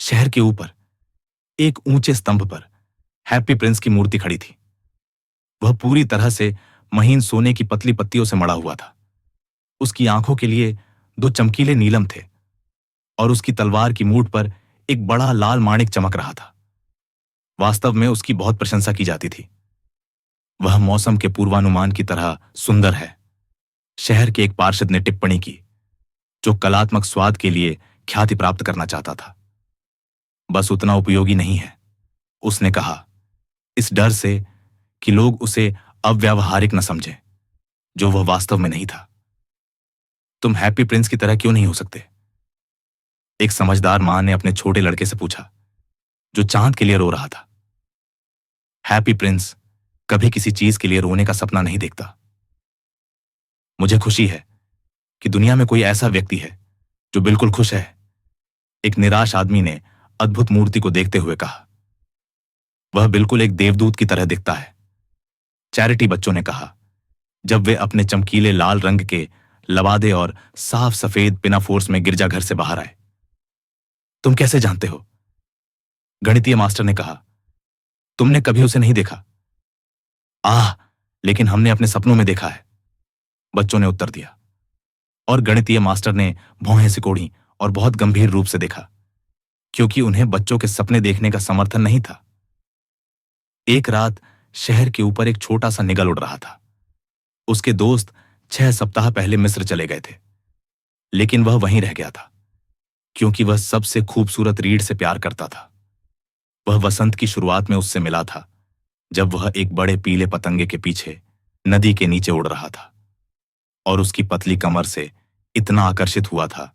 शहर के ऊपर एक ऊंचे स्तंभ पर हैप्पी प्रिंस की मूर्ति खड़ी थी। वह पूरी तरह से महीन सोने की पतली पत्तियों से मड़ा हुआ था। उसकी आंखों के लिए दो चमकीले नीलम थे और उसकी तलवार की मूठ पर एक बड़ा लाल माणिक चमक रहा था। वास्तव में उसकी बहुत प्रशंसा की जाती थी। वह मौसम के पूर्वानुमान की तरह सुंदर है, शहर के एक पार्षद ने टिप्पणी की, जो कलात्मक स्वाद के लिए ख्याति प्राप्त करना चाहता था। बस उतना उपयोगी नहीं है, उसने कहा, इस डर से कि लोग उसे अव्यावहारिक न समझें, जो वह वास्तव में नहीं था। तुम हैप्पी प्रिंस की तरह क्यों नहीं हो सकते? एक समझदार मां ने अपने छोटे लड़के से पूछा, जो चांद के लिए रो रहा था। हैप्पी प्रिंस कभी किसी चीज के लिए रोने का सपना नहीं देखता। मुझे खुशी है कि दुनिया में कोई ऐसा व्यक्ति है जो बिल्कुल खुश है, एक निराश आदमी ने अद्भुत मूर्ति को देखते हुए कहा। वह बिल्कुल एक देवदूत की तरह दिखता है, चैरिटी बच्चों ने कहा, जब वे अपने चमकीले लाल रंग के लबादे और साफ सफेद पिनाफोर्स में गिरजाघर से बाहर आए। तुम कैसे जानते हो? गणितीय मास्टर ने कहा, तुमने कभी उसे नहीं देखा? आह, लेकिन हमने अपने सपनों में देखा है, बच्चों ने उत्तर दिया। और गणितीय मास्टर ने भौहें सिकोड़ी और बहुत गंभीर रूप से देखा, क्योंकि उन्हें बच्चों के सपने देखने का समर्थन नहीं था। एक रात शहर के ऊपर एक छोटा सा निगल उड़ रहा था। उसके दोस्त 6 सप्ताह पहले मिस्र चले गए थे, लेकिन वह वहीं रह गया था, क्योंकि वह सबसे खूबसूरत रीढ़ से प्यार करता था। वह वसंत की शुरुआत में उससे मिला था, जब वह एक बड़े पीले पतंगे के पीछे नदी के नीचे उड़ रहा था, और उसकी पतली कमर से इतना आकर्षित हुआ था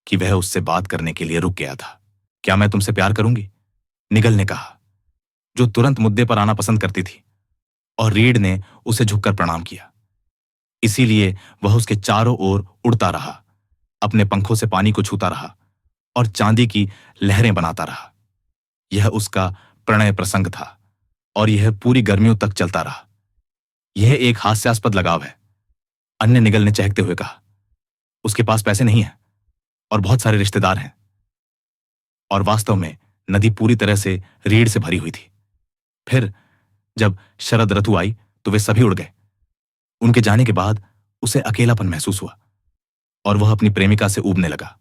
कि वह उससे बात करने के लिए रुक गया था। क्या मैं तुमसे प्यार करूंगी? निगल ने कहा, जो तुरंत मुद्दे पर आना पसंद करती थी, और रीढ़ ने उसे झुककर प्रणाम किया। इसीलिए वह उसके चारों ओर उड़ता रहा, अपने पंखों से पानी को छूता रहा और चांदी की लहरें बनाता रहा। यह उसका प्रणय प्रसंग था, और यह पूरी गर्मियों तक चलता रहा। यह एक हास्यास्पद लगाव है, अन्य निगल ने चहकते हुए कहा। उसके पास पैसे नहीं है और बहुत सारे रिश्तेदार हैं। और वास्तव में नदी पूरी तरह से रीढ़ से भरी हुई थी। फिर जब शरद ऋतु आई तो वे सभी उड़ गए। उनके जाने के बाद उसे अकेलापन महसूस हुआ और वह अपनी प्रेमिका से ऊबने लगा।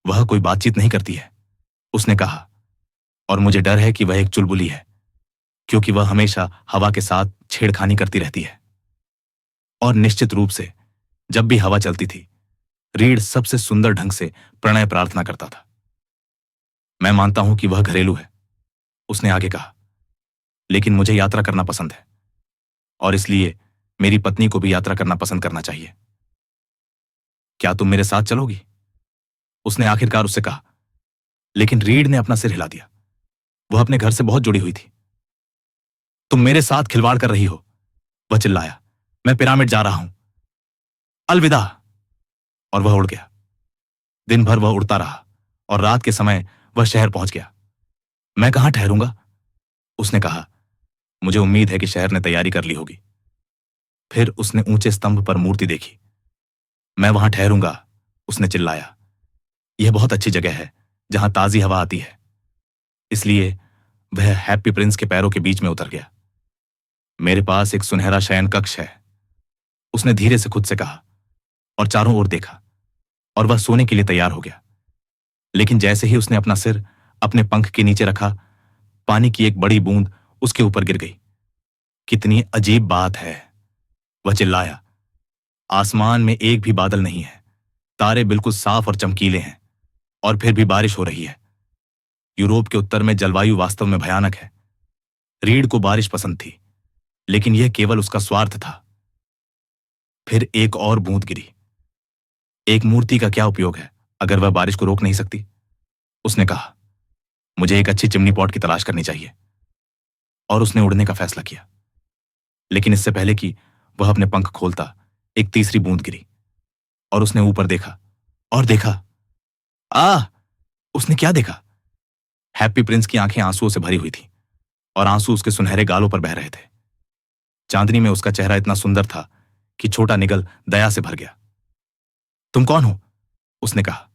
वह कोई बातचीत नहीं करती है, उसने कहा, और मुझे डर है कि वह एक चुलबुली है, क्योंकि वह हमेशा हवा के साथ छेड़खानी करती रहती है। और निश्चित रूप से जब भी हवा चलती थी, रीढ़ सबसे सुंदर ढंग से प्रणय प्रार्थना करता था। मैं मानता हूं कि वह घरेलू है, उसने आगे कहा, लेकिन मुझे यात्रा करना पसंद है, और इसलिए मेरी पत्नी को भी यात्रा करना पसंद करना चाहिए। क्या तुम मेरे साथ चलोगी? उसने आखिरकार उससे कहा, लेकिन रीढ़ ने अपना सिर हिला दिया। वह अपने घर से बहुत जुड़ी हुई थी। तुम मेरे साथ खिलवाड़ कर रही हो, वह चिल्लाया। मैं पिरामिड जा रहा हूं, अलविदा। और वह उड़ गया। दिन भर वह उड़ता रहा और रात के समय वह शहर पहुंच गया। मैं कहां ठहरूंगा? उसने कहा, मुझे उम्मीद है कि शहर ने तैयारी कर ली होगी। फिर उसने ऊंचे स्तंभ पर मूर्ति देखी। मैं वहां ठहरूंगा, उसने चिल्लाया। यह बहुत अच्छी जगह है जहां ताजी हवा आती है। इसलिए वह हैप्पी प्रिंस के पैरों के बीच में उतर गया। मेरे पास एक सुनहरा शयन कक्ष है, उसने धीरे से खुद से कहा, और चारों ओर देखा, और वह सोने के लिए तैयार हो गया। लेकिन जैसे ही उसने अपना सिर अपने पंख के नीचे रखा, पानी की एक बड़ी बूंद उसके ऊपर गिर गई। कितनी अजीब बात है, वह चिल्लाया। आसमान में एक भी बादल नहीं है, तारे बिल्कुल साफ और चमकीले हैं, और फिर भी बारिश हो रही है। यूरोप के उत्तर में जलवायु वास्तव में भयानक है। रीढ़ को बारिश पसंद थी, लेकिन यह केवल उसका स्वार्थ था। फिर एक और बूंद गिरी। एक मूर्ति का क्या उपयोग है अगर वह बारिश को रोक नहीं सकती? उसने कहा, मुझे एक अच्छी चिमनी पॉट की तलाश करनी चाहिए। और उसने उड़ने का फैसला किया। लेकिन इससे पहले कि वह अपने पंख खोलता, एक तीसरी बूंद गिरी, और उसने ऊपर देखा और देखा। आह! उसने क्या देखा? हैप्पी प्रिंस की आंखें आंसुओं से भरी हुई थीं, और आंसू उसके सुनहरे गालों पर बह रहे थे। चांदनी में उसका चेहरा इतना सुंदर था कि छोटा निगल दया से भर गया। तुम कौन हो? उसने कहा।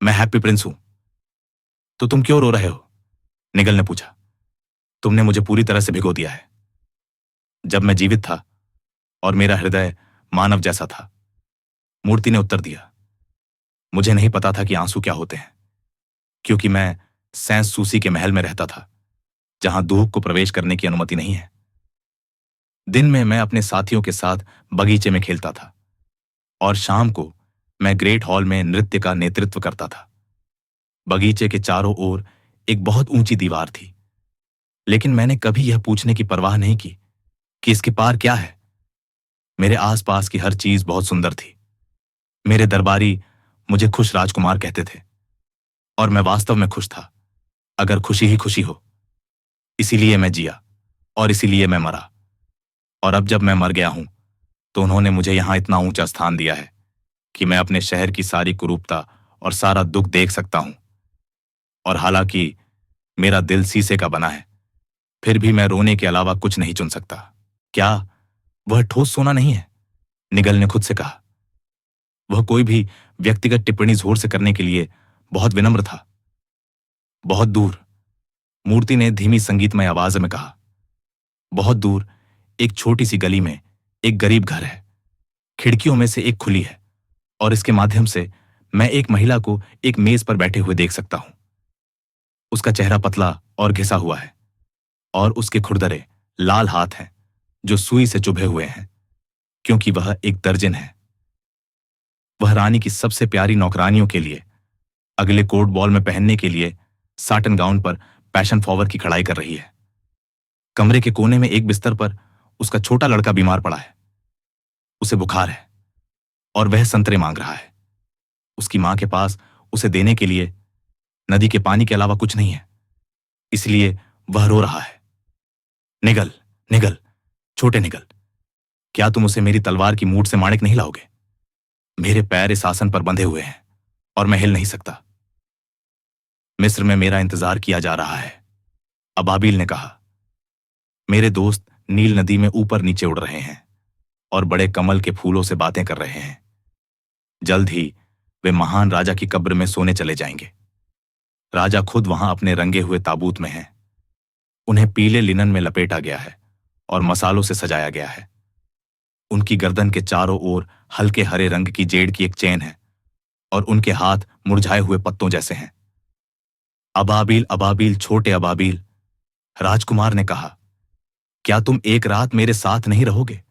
मैं हैप्पी प्रिंस हूं, तो तुम क्यों रो रहे हो? निगल ने पूछा। तुमने मुझे पूरी तरह से भिगो दिया है। जब मैं जीवित था और मेरा हृदय मानव जैसा था, मूर्ति ने उत्तर दिया। मुझे नहीं पता था कि आंसू क्या होते हैं, क्योंकि मैं सैंस सूसी के महल में रहता था, जहां धूप को प्रवेश करने की अनुमति नहीं है। दिन में मैं अपने साथियों के साथ बगीचे में खेलता था और शाम को मैं ग्रेट हॉल में नृत्य का नेतृत्व करता था। बगीचे के चारों ओर एक बहुत ऊंची दीवार थी, लेकिन मैंने कभी यह पूछने की परवाह नहीं की कि इसके पार क्या है। मेरे आसपास की हर चीज बहुत सुंदर थी। मेरे दरबारी मुझे खुश राजकुमार कहते थे, और मैं वास्तव में खुश था, अगर खुशी ही खुशी हो। इसीलिए मैं जिया और इसीलिए मैं मरा। और अब जब मैं मर गया हूं, तो उन्होंने मुझे यहां इतना ऊंचा स्थान दिया है कि मैं अपने शहर की सारी कुरूपता और सारा दुख देख सकता हूं। और हालांकि मेरा दिल शीशे का बना है, फिर भी मैं रोने के अलावा कुछ नहीं चुन सकता। क्या वह ठोस सोना नहीं है? निगल ने खुद से कहा। वह कोई भी व्यक्तिगत टिप्पणी जोर से करने के लिए बहुत विनम्र था। बहुत दूर, मूर्ति ने धीमी संगीतमय आवाज में कहा, बहुत दूर एक छोटी सी गली में एक गरीब घर है। खिड़कियों में से एक खुली है और इसके माध्यम से मैं एक महिला को एक मेज पर बैठे हुए देख सकता हूं। उसका चेहरा पतला और घिसा हुआ है और उसके खुरदरे लाल हाथ हैं जो सुई से चुभे हुए हैं, क्योंकि वह एक दर्जन है। वह रानी की सबसे प्यारी नौकरानियों के लिए अगले कोर्ट बॉल में पहनने के लिए साटन गाउन पर पैशन फ्लावर की कढ़ाई कर रही है। कमरे के कोने में एक बिस्तर पर उसका छोटा लड़का बीमार पड़ा है। उसे बुखार है और वह संतरे मांग रहा है। उसकी मां के पास उसे देने के लिए नदी के पानी के अलावा कुछ नहीं है, इसलिए वह रो रहा है। निगल, निगल, छोटे निगल, क्या तुम उसे मेरी तलवार की मूठ से माणिक नहीं लाओगे? मेरे पैर इस आसन पर बंधे हुए हैं और मैं हिल नहीं सकता। मिस्र में मेरा इंतजार किया जा रहा है, अबाबिल ने कहा। मेरे दोस्त नील नदी में ऊपर नीचे उड़ रहे हैं और बड़े कमल के फूलों से बातें कर रहे हैं। जल्द ही वे महान राजा की कब्र में सोने चले जाएंगे। राजा खुद वहां अपने रंगे हुए ताबूत में हैं। उन्हें पीले लिनन में लपेटा गया है और मसालों से सजाया गया है। उनकी गर्दन के चारों ओर हल्के हरे रंग की जेड की एक चेन है और उनके हाथ मुरझाए हुए पत्तों जैसे हैं। अबाबिल, अबाबिल, छोटे अबाबिल, राजकुमार ने कहा, क्या तुम एक रात मेरे साथ नहीं रहोगे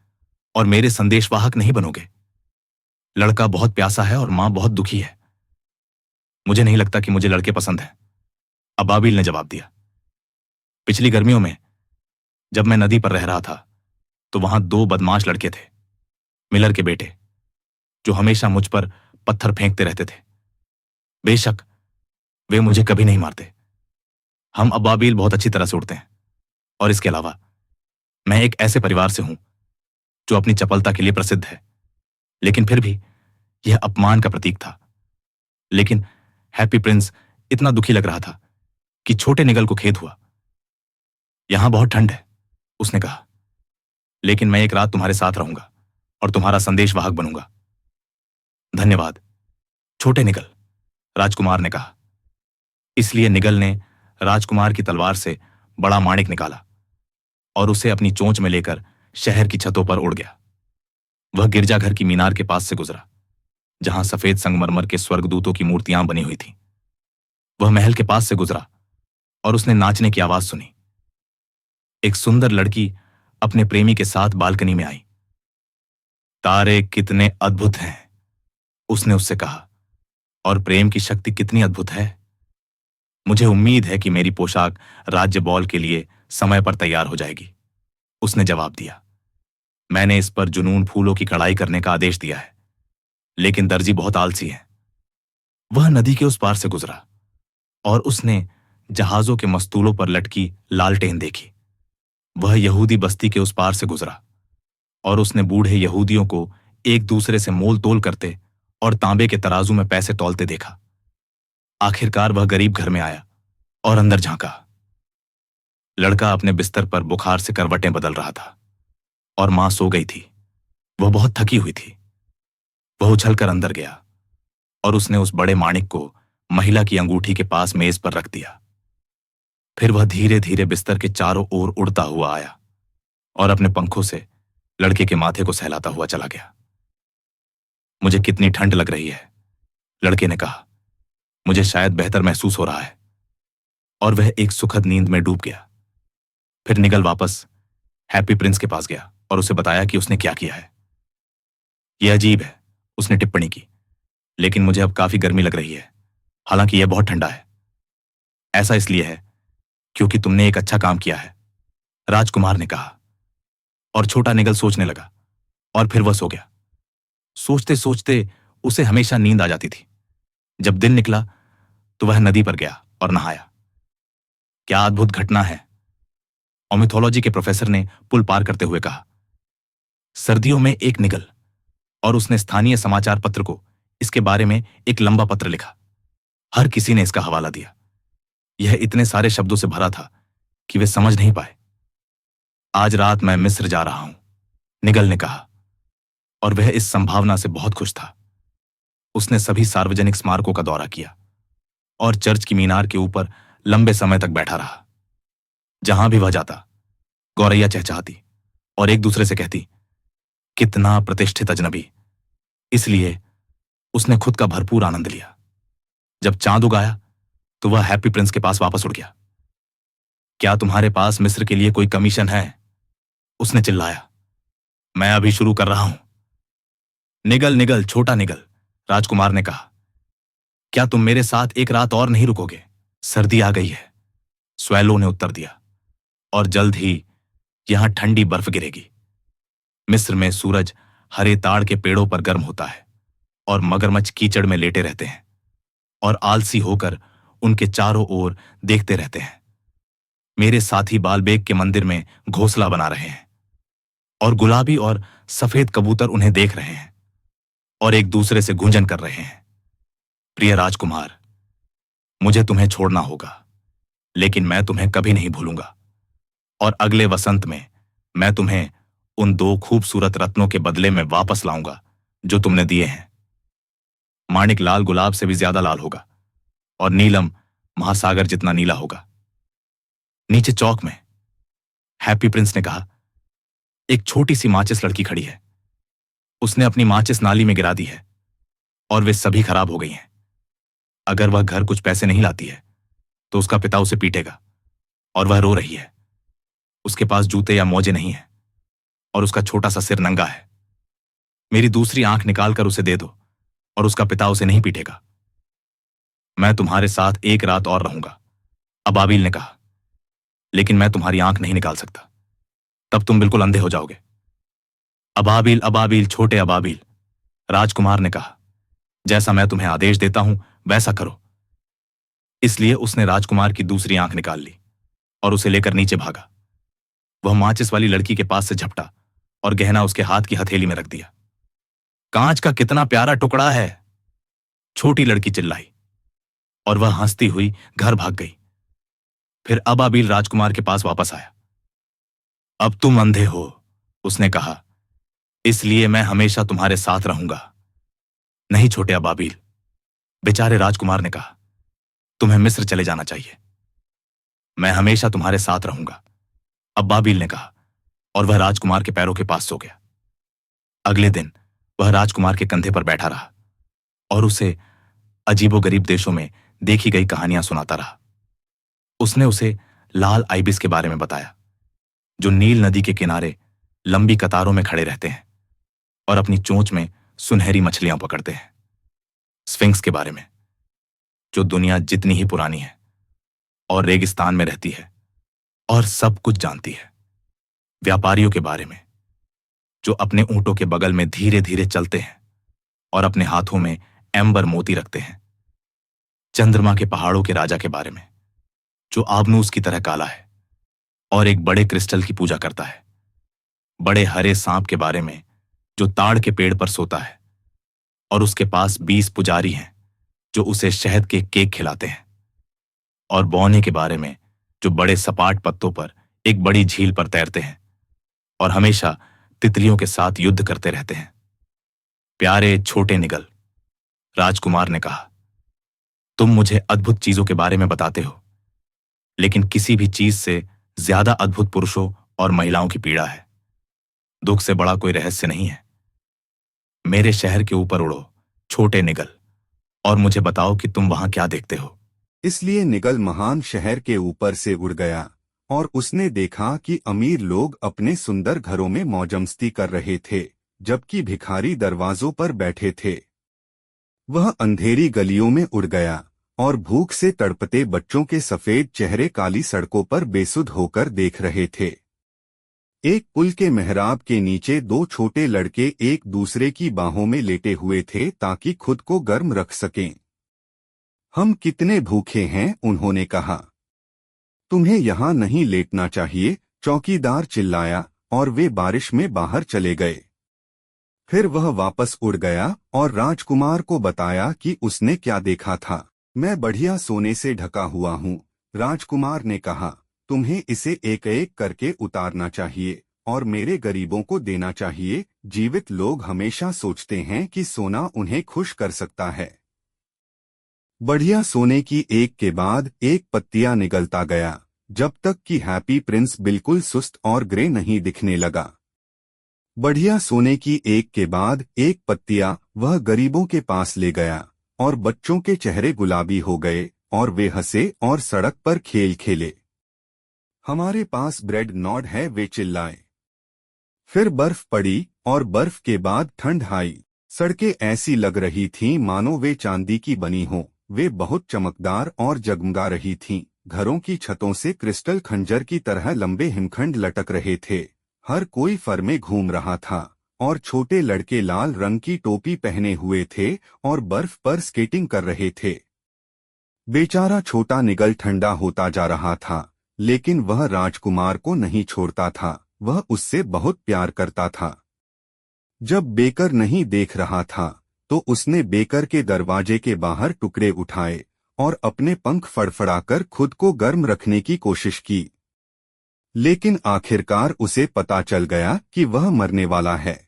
और मेरे संदेशवाहक नहीं बनोगे? लड़का बहुत प्यासा है और मां बहुत दुखी है। मुझे नहीं लगता कि मुझे लड़के पसंद हैं, अबाबिल ने जवाब दिया। पिछली गर्मियों में जब मैं नदी पर रह रहा था, तो वहां दो बदमाश लड़के थे, मिलर के बेटे, जो हमेशा मुझ पर पत्थर फेंकते रहते थे। बेशक वे मुझे कभी नहीं मारते। हम अबाबिल बहुत अच्छी तरह से उड़ते हैं, और इसके अलावा मैं एक ऐसे परिवार से हूं जो अपनी चपलता के लिए प्रसिद्ध है। लेकिन फिर भी यह अपमान का प्रतीक था। लेकिन हैप्पी प्रिंस इतना दुखी लग रहा था कि छोटे निगल को खेद हुआ। यहां बहुत ठंड है, उसने कहा, लेकिन मैं एक रात तुम्हारे साथ रहूंगा और तुम्हारा संदेशवाहक बनूंगा। धन्यवाद, छोटे निगल, राजकुमार ने कहा। इसलिए निगल ने राजकुमार की तलवार से बड़ा माणिक निकाला और उसे अपनी चोंच में लेकर शहर की छतों पर उड़ गया। वह गिरजाघर की मीनार के पास से गुजरा, जहां सफेद संगमरमर के स्वर्गदूतों की मूर्तियां बनी हुई थीं। वह महल के पास से गुजरा और उसने नाचने की आवाज सुनी। एक सुंदर लड़की अपने प्रेमी के साथ बालकनी में आई। तारे कितने अद्भुत हैं, उसने उससे कहा, और प्रेम की शक्ति कितनी अद्भुत है। मुझे उम्मीद है कि मेरी पोशाक राज्य बॉल के लिए समय पर तैयार हो जाएगी, उसने जवाब दिया। मैंने इस पर जुनून फूलों की कढ़ाई करने का आदेश दिया है, लेकिन दर्जी बहुत आलसी है। वह नदी के उस पार से गुजरा और उसने जहाजों के मस्तूलों पर लटकी लालटेन देखी। वह यहूदी बस्ती के उस पार से गुजरा और उसने बूढ़े यहूदियों को एक दूसरे से मोल तोल करते और तांबे के तराजू में पैसे तौलते देखा। आखिरकार वह गरीब घर में आया और अंदर झांका। लड़का अपने बिस्तर पर बुखार से करवटें बदल रहा था और मां सो गई थी। वह बहुत थकी हुई थी। वह उछलकर अंदर गया और उसने उस बड़े माणिक को महिला की अंगूठी के पास मेज पर रख दिया। फिर वह धीरे धीरे बिस्तर के चारों ओर उड़ता हुआ आया और अपने पंखों से लड़के के माथे को सहलाता हुआ चला गया। मुझे कितनी ठंड लग रही है, लड़के ने कहा। मुझे शायद बेहतर महसूस हो रहा है। और वह एक सुखद नींद में डूब गया। फिर निगल वापस हैप्पी प्रिंस के पास गया और उसे बताया कि उसने क्या किया है। यह अजीब है, उसने टिप्पणी की, लेकिन मुझे अब काफी गर्मी लग रही है, हालांकि यह बहुत ठंडा है। ऐसा इसलिए है क्योंकि तुमने एक अच्छा काम किया है, राजकुमार ने कहा। और छोटा निगल सोचने लगा और फिर वह सो गया। सोचते सोचते उसे हमेशा नींद आ जाती थी। जब दिन निकला तो वह नदी पर गया और नहाया। क्या अद्भुत घटना है, ऑर्निथोलॉजी के प्रोफेसर ने पुल पार करते हुए कहा। सर्दियों में एक निगल, और उसने स्थानीय समाचार पत्र को इसके बारे में एक लंबा पत्र लिखा। हर किसी ने इसका हवाला दिया। यह इतने सारे शब्दों से भरा था कि वे समझ नहीं पाए। आज रात मैं मिस्र जा रहा हूं, निगल ने कहा, और वह इस संभावना से बहुत खुश था। उसने सभी सार्वजनिक स्मारकों का दौरा किया और चर्च की मीनार के ऊपर लंबे समय तक बैठा रहा। जहां भी वह जाता, गौरैया चहचहाती और एक दूसरे से कहती, कितना प्रतिष्ठित अजनबी। इसलिए उसने खुद का भरपूर आनंद लिया। जब चांद उगाया तो वह हैप्पी प्रिंस के पास वापस उड़ गया। क्या तुम्हारे पास मिस्र के लिए कोई कमीशन है? उसने चिल्लाया। मैं अभी शुरू कर रहा हूं। निगल निगल, छोटा निगल, राजकुमार ने कहा। क्या तुम मेरे साथ एक रात और नहीं रुकोगे? सर्दी आ गई है, स्वैलो ने उत्तर दिया, और जल्द ही यहां ठंडी बर्फ गिरेगी। मिस्र में सूरज हरे ताड़ के पेड़ों पर गर्म होता है और मगरमच्छ कीचड़ में लेटे रहते हैं और आलसी होकर उनके चारों ओर देखते रहते हैं। मेरे साथी बालबेग के मंदिर में घोंसला बना रहे हैं और गुलाबी और सफेद कबूतर उन्हें देख रहे हैं और एक दूसरे से गुंजन कर रहे हैं। प्रिय राजकुमार, मुझे तुम्हें छोड़ना होगा, लेकिन मैं तुम्हें कभी नहीं भूलूंगा, और अगले वसंत में मैं तुम्हें उन 2 खूबसूरत रत्नों के बदले में वापस लाऊंगा जो तुमने दिए हैं। माणिक लाल गुलाब से भी ज्यादा लाल होगा और नीलम महासागर जितना नीला होगा। नीचे चौक में, हैप्पी प्रिंस ने कहा, एक छोटी सी माचिस लड़की खड़ी है। उसने अपनी माचिस नाली में गिरा दी है और वे सभी खराब हो गई हैं। अगर वह घर कुछ पैसे नहीं लाती है तो उसका पिता उसे पीटेगा, और वह रो रही है। उसके पास जूते या मोजे नहीं है और उसका छोटा सा सिर नंगा है। मेरी दूसरी आंख निकालकर उसे दे दो और उसका पिता उसे नहीं पीटेगा। मैं तुम्हारे साथ एक रात और रहूंगा, अबाबिल ने कहा, लेकिन मैं तुम्हारी आंख नहीं निकाल सकता, तब तुम बिल्कुल अंधे हो जाओगे। अबाबिल अबाबिल, छोटे अबाबिल, राजकुमार ने कहा, जैसा मैं तुम्हें आदेश देता हूं वैसा करो। इसलिए उसने राजकुमार की दूसरी आंख निकाल ली और उसे लेकर नीचे भागा। वह माचिस वाली लड़की के पास से झपटा और गहना उसके हाथ की हथेली में रख दिया। कांच का कितना प्यारा टुकड़ा है, छोटी लड़की चिल्लाई, और वह हंसती हुई घर भाग गई। फिर अबाबिल राजकुमार के पास वापस आया। अब तुम अंधे हो, उसने कहा, इसलिए मैं हमेशा तुम्हारे साथ रहूंगा। नहीं छोटे अबाबिल, बेचारे राजकुमार ने कहा, तुम्हें मिस्र चले जाना चाहिए। मैं हमेशा तुम्हारे साथ रहूंगा, अबाबिल ने कहा, और वह राजकुमार के पैरों के पास सो गया। अगले दिन वह राजकुमार के कंधे पर बैठा रहा और उसे अजीबोगरीब देशों में देखी गई कहानियां सुनाता रहा। उसने उसे लाल आइबिस के बारे में बताया, जो नील नदी के किनारे लंबी कतारों में खड़े रहते हैं और अपनी चोंच में सुनहरी मछलियां पकड़ते हैं। स्फिंक्स के बारे में, जो दुनिया जितनी ही पुरानी है और रेगिस्तान में रहती है और सब कुछ जानती है। व्यापारियों के बारे में, जो अपने ऊंटों के बगल में धीरे धीरे चलते हैं और अपने हाथों में एम्बर मोती रखते हैं। चंद्रमा के पहाड़ों के राजा के बारे में, जो आबनूस की तरह काला है और एक बड़े क्रिस्टल की पूजा करता है। बड़े हरे सांप के बारे में, जो ताड़ के पेड़ पर सोता है और उसके पास 20 पुजारी हैं जो उसे शहद के केक खिलाते हैं। और बौने के बारे में, जो बड़े सपाट पत्तों पर एक बड़ी झील पर तैरते हैं और हमेशा तितलियों के साथ युद्ध करते रहते हैं। प्यारे छोटे निगल, राजकुमार ने कहा, तुम मुझे अद्भुत चीजों के बारे में बताते हो, लेकिन किसी भी चीज से ज्यादा अद्भुत पुरुषों और महिलाओं की पीड़ा है। दुख से बड़ा कोई रहस्य नहीं है। मेरे शहर के ऊपर उड़ो, छोटे निगल, और मुझे बताओ कि तुम वहां क्या देखते हो। इसलिए निगल महान शहर के ऊपर से उड़ गया और उसने देखा कि अमीर लोग अपने सुंदर घरों में मौजमस्ती कर रहे थे, जबकि भिखारी दरवाजों पर बैठे थे। वह अंधेरी गलियों में उड़ गया और भूख से तड़पते बच्चों के सफेद चेहरे काली सड़कों पर बेसुध होकर देख रहे थे। एक पुल के मेहराब के नीचे दो छोटे लड़के एक दूसरे की बाहों में लेटे हुए थे ताकि खुद को गर्म रख सकें। हम कितने भूखे हैं, उन्होंने कहा। तुम्हें यहाँ नहीं लेटना चाहिए, चौकीदार चिल्लाया, और वे बारिश में बाहर चले गए। फिर वह वापस उड़ गया और राजकुमार को बताया कि उसने क्या देखा था। मैं बढ़िया सोने से ढका हुआ हूँ, राजकुमार ने कहा। तुम्हें इसे एक एक करके उतारना चाहिए और मेरे गरीबों को देना चाहिए। जीवित लोग हमेशा सोचते हैं कि सोना उन्हें खुश कर सकता है। बढ़िया सोने की एक के बाद एक पत्तियां निगलता गया, जब तक कि हैप्पी प्रिंस बिल्कुल सुस्त और ग्रे नहीं दिखने लगा। बढ़िया सोने की एक के बाद एक पत्तियां वह गरीबों के पास ले गया और बच्चों के चेहरे गुलाबी हो गए और वे हंसे और सड़क पर खेल खेले। हमारे पास ब्रेड नॉट है, वे चिल्लाए। फिर बर्फ पड़ी और बर्फ के बाद ठंड आई। सड़कें ऐसी लग रही थीं मानो वे चांदी की बनी हों। वे बहुत चमकदार और जगमगा रही थीं। घरों की छतों से क्रिस्टल खंजर की तरह लंबे हिमखंड लटक रहे थे। हर कोई फर में घूम रहा था और छोटे लड़के लाल रंग की टोपी पहने हुए थे और बर्फ पर स्केटिंग कर रहे थे। बेचारा छोटा निगल ठंडा होता जा रहा था, लेकिन वह राजकुमार को नहीं छोड़ता था। वह उससे बहुत प्यार करता था। जब बेकर नहीं देख रहा था तो उसने बेकर के दरवाजे के बाहर टुकड़े उठाए और अपने पंख फड़फड़ाकर खुद को गर्म रखने की कोशिश की। लेकिन आखिरकार उसे पता चल गया कि वह मरने वाला है।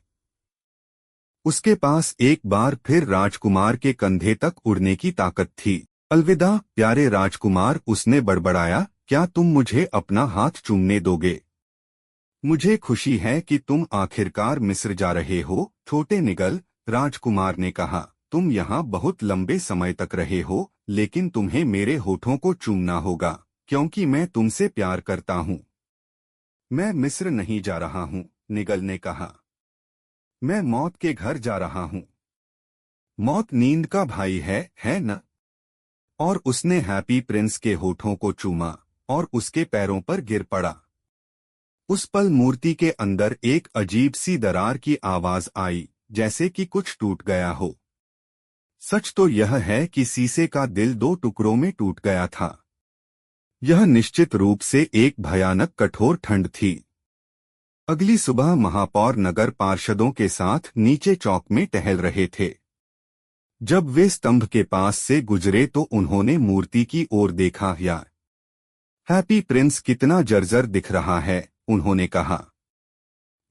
उसके पास एक बार फिर राजकुमार के कंधे तक उड़ने की ताकत थी। अलविदा प्यारे राजकुमार, उसने बड़बड़ाया, क्या तुम मुझे अपना हाथ चूमने दोगे? मुझे खुशी है कि तुम आखिरकार मिस्र जा रहे हो, छोटे निगल, राजकुमार ने कहा। तुम यहाँ बहुत लंबे समय तक रहे हो, लेकिन तुम्हें मेरे होठों को चूमना होगा, क्योंकि मैं तुमसे प्यार करता हूँ। मैं मिस्र नहीं जा रहा हूँ, निगल ने कहा। मैं मौत के घर जा रहा हूँ। मौत नींद का भाई है न? और उसने हैप्पी प्रिंस के होठों को चूमा और उसके पैरों पर गिर पड़ा। उस पल मूर्ति के अंदर एक अजीब सी दरार की आवाज आई, जैसे कि कुछ टूट गया हो। सच तो यह है कि शीशे का दिल दो टुकड़ों में टूट गया था। यह निश्चित रूप से एक भयानक कठोर ठंड थी। अगली सुबह महापौर नगर पार्षदों के साथ नीचे चौक में टहल रहे थे। जब वे स्तंभ के पास से गुजरे तो उन्होंने मूर्ति की ओर देखा। या हैप्पी प्रिंस कितना जर्जर दिख रहा है, उन्होंने कहा।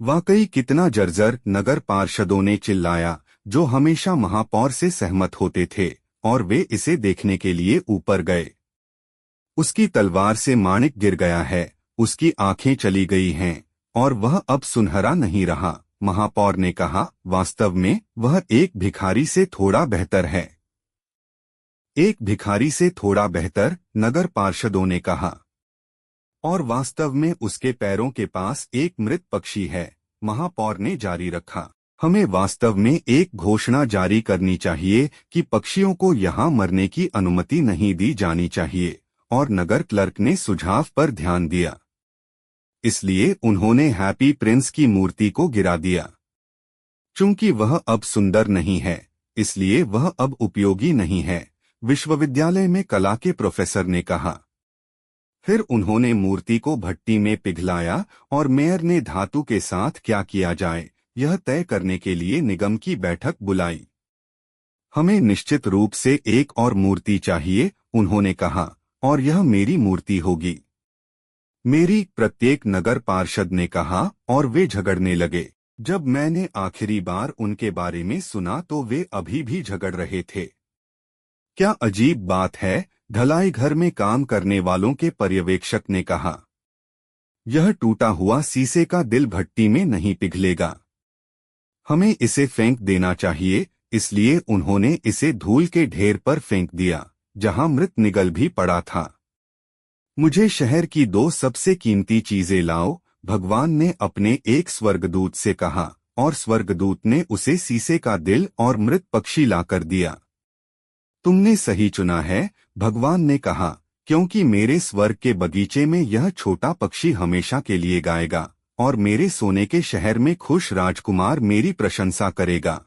वाकई कितना जर्जर, नगर पार्षदों ने चिल्लाया, जो हमेशा महापौर से सहमत होते थे, और वे इसे देखने के लिए ऊपर गए। उसकी तलवार से माणिक गिर गया है, उसकी आंखें चली गई हैं, और वह अब सुनहरा नहीं रहा, महापौर ने कहा। वास्तव में वह एक भिखारी से थोड़ा बेहतर है। एक भिखारी से थोड़ा बेहतर, नगर पार्षदों ने कहा। और वास्तव में उसके पैरों के पास एक मृत पक्षी है, महापौर ने जारी रखा। हमें वास्तव में एक घोषणा जारी करनी चाहिए कि पक्षियों को यहाँ मरने की अनुमति नहीं दी जानी चाहिए, और नगर क्लर्क ने सुझाव पर ध्यान दिया। इसलिए उन्होंने हैप्पी प्रिंस की मूर्ति को गिरा दिया। चूंकि वह अब सुंदर नहीं है, इसलिए वह अब उपयोगी नहीं है, विश्वविद्यालय में कला के प्रोफेसर ने कहा। फिर उन्होंने मूर्ति को भट्टी में पिघलाया और मेयर ने धातु के साथ क्या किया जाए, यह तय करने के लिए निगम की बैठक बुलाई। हमें निश्चित रूप से एक और मूर्ति चाहिए, उन्होंने कहा, और यह मेरी मूर्ति होगी। मेरी, प्रत्येक नगर पार्षद ने कहा, और वे झगड़ने लगे। जब मैंने आखिरी बार उनके बारे में सुना तो वे अभी भी झगड़ रहे थे। क्या अजीब बात है, ढलाई घर में काम करने वालों के पर्यवेक्षक ने कहा। यह टूटा हुआ शीशे का दिल भट्टी में नहीं पिघलेगा। हमें इसे फेंक देना चाहिए। इसलिए उन्होंने इसे धूल के ढेर पर फेंक दिया, जहां मृत निगल भी पड़ा था। मुझे शहर की 2 सबसे कीमती चीजें लाओ, भगवान ने अपने एक स्वर्गदूत से कहा, और स्वर्गदूत ने उसे शीशे का दिल और मृत पक्षी लाकर दिया। तुमने सही चुना है, भगवान ने कहा, क्योंकि मेरे स्वर्ग के बगीचे में यह छोटा पक्षी हमेशा के लिए गाएगा, और मेरे सोने के शहर में खुश राजकुमार मेरी प्रशंसा करेगा।